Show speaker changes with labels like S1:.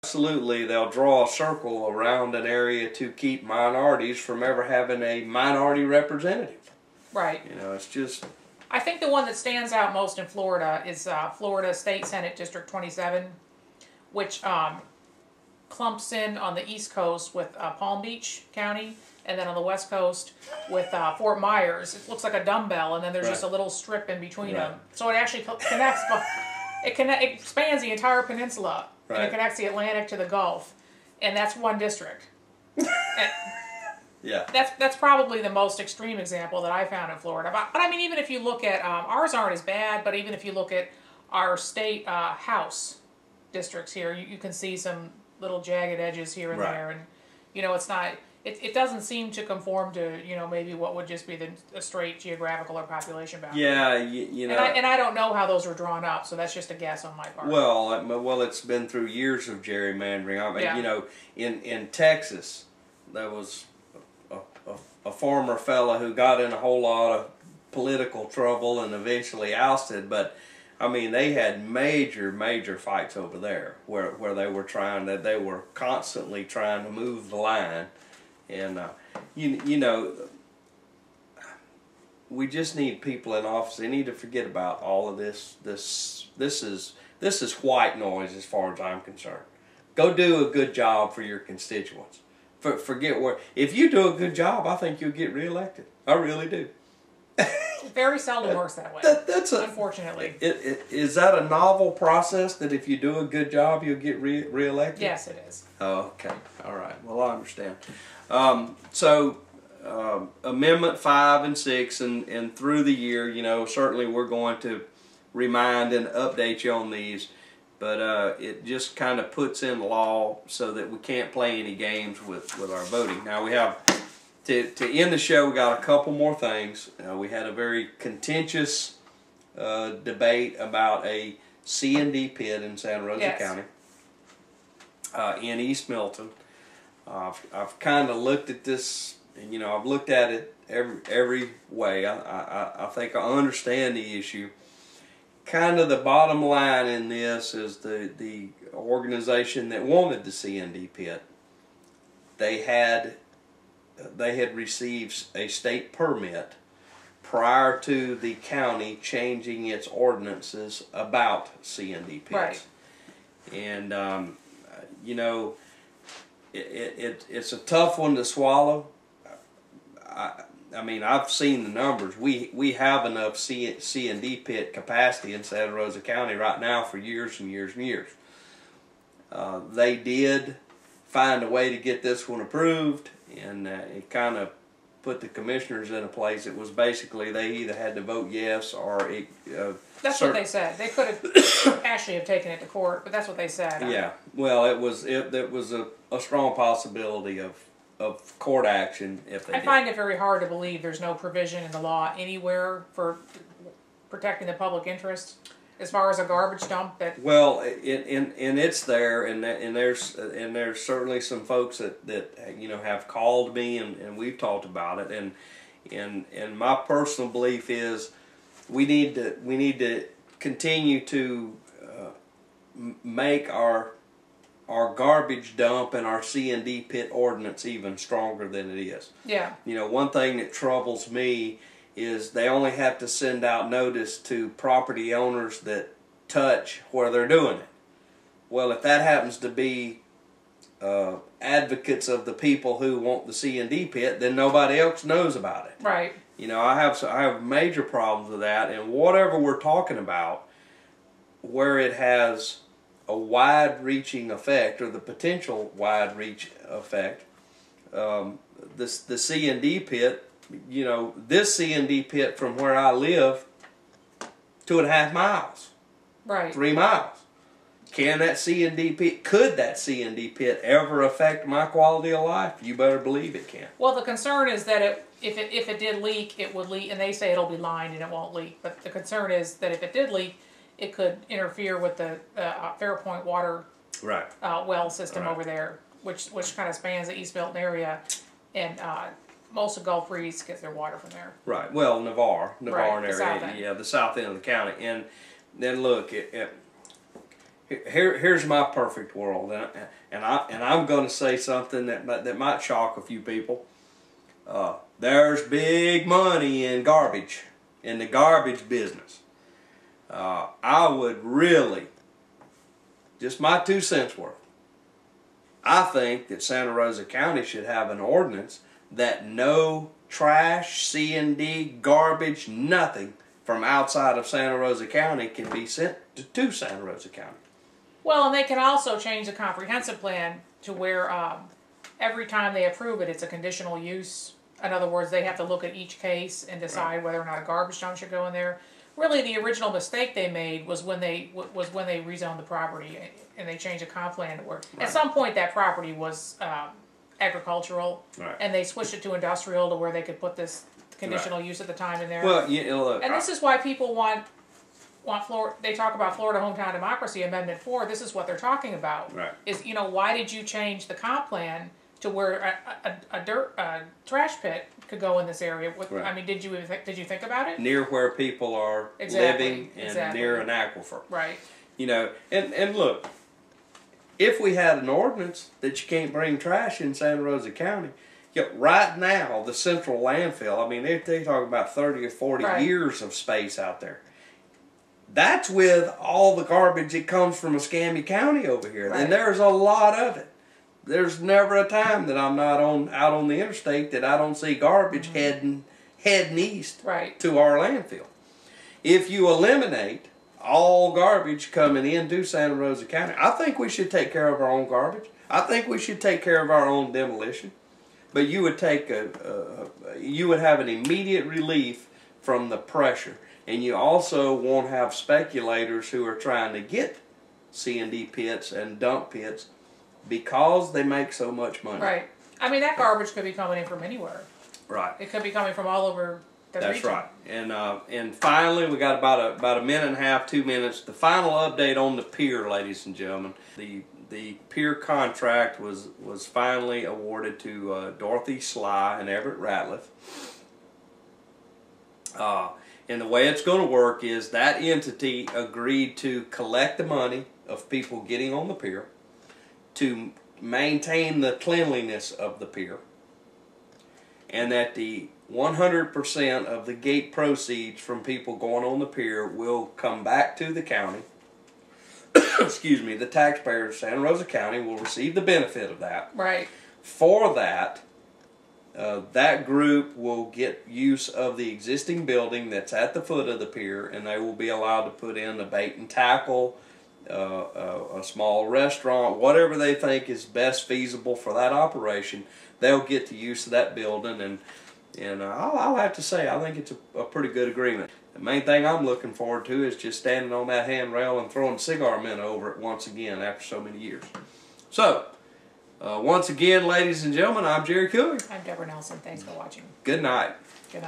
S1: Absolutely, they'll draw a circle around an area to keep minorities from ever having a minority representative.
S2: Right.
S1: You know, it's just...
S2: I think the one that stands out most in Florida is Florida State Senate District 27, which clumps in on the East Coast with Palm Beach County, and then on the West Coast with Fort Myers. It looks like a dumbbell, and then there's just a little strip in between them. So it actually connects, it spans the entire peninsula, and it connects the Atlantic to the Gulf, and that's one district.
S1: Yeah.
S2: That's probably the most extreme example that I found in Florida. But I mean, even if you look at, ours aren't as bad, but even if you look at our state House districts here, you can see some little jagged edges here and there. And, you know, it's not, it doesn't seem to conform to, you know, maybe what would just be a straight geographical or population boundary.
S1: Yeah, you know.
S2: And I don't know how those were drawn up, so that's just a guess on my part.
S1: Well, it's been through years of gerrymandering. I mean, you know, in Texas, there was a former fella who got in a whole lot of political trouble and eventually ousted, but I mean, they had major fights over there where they were constantly trying to move the line, and you know, we just need people in office. They need to forget about all of this. This is white noise as far as I'm concerned. Go do a good job for your constituents. Forget where. If you do a good job, I think you'll get reelected. I really do.
S2: It very seldom works that way. Unfortunately.
S1: Is that a novel process that if you do a good job, you'll get reelected?
S2: Yes, it is.
S1: Oh, okay. All right. Well, I understand. Amendment 5 and 6, and through the year, you know, certainly we're going to remind and update you on these. But it just kind of puts in law so that we can't play any games with our voting. Now we have, to end the show, we got a couple more things. We had a very contentious debate about a C&D pit in Santa Rosa County in East Milton. I've kind of looked at this, and you know, I've looked at it every way. I think I understand the issue. Kind of the bottom line in this is the organization that wanted the C&D pit. They had received a state permit prior to the county changing its ordinances about C&D pits.
S2: Right.
S1: And you know, it's a tough one to swallow. I mean, I've seen the numbers. We have enough C&D pit capacity in Santa Rosa County right now for years and years and years. They did find a way to get this one approved, and it kind of put the commissioners in a place. It was basically they either had to vote yes or
S2: that's what they said. They could have actually have taken it to court, but that's what they said.
S1: Yeah. Well, it was a strong possibility of court action if they did.
S2: I find it very hard to believe there's no provision in the law anywhere for protecting the public interest as far as a garbage dump. That
S1: well, and it's there, and there's certainly some folks that you know have called me and we've talked about it, and my personal belief is we need to continue to make our garbage dump and our C&D pit ordinance even stronger than it is.
S2: Yeah.
S1: You know, one thing that troubles me is they only have to send out notice to property owners that touch where they're doing it. Well, if that happens to be advocates of the people who want the C&D pit, then nobody else knows about it.
S2: Right.
S1: You know, I have major problems with that, and whatever we're talking about, where it has a wide-reaching effect, or the potential wide-reach effect, the C&D pit, you know, this C&D pit from where I live, 2.5 miles.
S2: Right.
S1: 3 miles. Could that C&D pit ever affect my quality of life? You better believe it can.
S2: Well, the concern is that if it did leak, it would leak, and they say it'll be lined and it won't leak. But the concern is that if it did leak, it could interfere with the Fairpoint water well system over there, which kind of spans the East Milton area, and most of Gulf Breeze gets their water from there. Right.
S1: Well, Navarre area, the south end of the county, and then look, here's my perfect world, and I'm going to say something that might shock a few people. There's big money in garbage, in the garbage business. I would really, just my 2 cents worth, I think that Santa Rosa County should have an ordinance that no trash, C&D, garbage, nothing from outside of Santa Rosa County can be sent to Santa Rosa County.
S2: Well, and they can also change the comprehensive plan to where every time they approve it, it's a conditional use. In other words, they have to look at each case and decide whether or not a garbage dump should go in there. Really, the original mistake they made was when they rezoned the property and they changed the comp plan to where at some point that property was agricultural, and they switched it to industrial to where they could put this conditional use at the time in there.
S1: Well, look,
S2: and this is why people want Florida. They talk about Florida Hometown Democracy Amendment 4. This is what they're talking about.
S1: Right.
S2: Is, why did you change the comp plan to where a trash pit could go in this area? I mean, did you think about it?
S1: Near where people are living and near an aquifer.
S2: Right.
S1: And look, if we had an ordinance that you can't bring trash in Santa Rosa County, right now the central landfill, I mean, they talk about 30 or 40 years of space out there. That's with all the garbage that comes from Escambia County over here, and there's a lot of it. There's never a time that I'm not out on the interstate that I don't see garbage heading east to our landfill. If you eliminate all garbage coming into Santa Rosa County, I think we should take care of our own garbage. I think we should take care of our own demolition. But you would take you would have an immediate relief from the pressure, and you also won't have speculators who are trying to get C&D pits and dump pits because they make so much money.
S2: Right. I mean, that garbage could be coming in from anywhere.
S1: Right.
S2: It could be coming from all over the region.
S1: That's right. And finally, we got about a minute and a half, 2 minutes. The final update on the pier, ladies and gentlemen. The pier contract was finally awarded to Dorothy Sly and Everett Ratliff. And the way it's going to work is that entity agreed to collect the money of people getting on the pier, to maintain the cleanliness of the pier, and that the 100% of the gate proceeds from people going on the pier will come back to the county. Excuse me, the taxpayers of Santa Rosa County will receive the benefit of that.
S2: Right.
S1: For that, that group will get use of the existing building that's at the foot of the pier, and they will be allowed to put in a bait and tackle, a small restaurant, whatever they think is best feasible for that operation. They'll get the use of that building, and I'll have to say, I think it's a pretty good agreement. The main thing I'm looking forward to is just standing on that handrail and throwing cigar mint over it once again after so many years. So, once again, ladies and gentlemen, I'm Jerry Couey.
S2: I'm Deborah Nelson. Thanks for watching.
S1: Good night.
S2: Good night.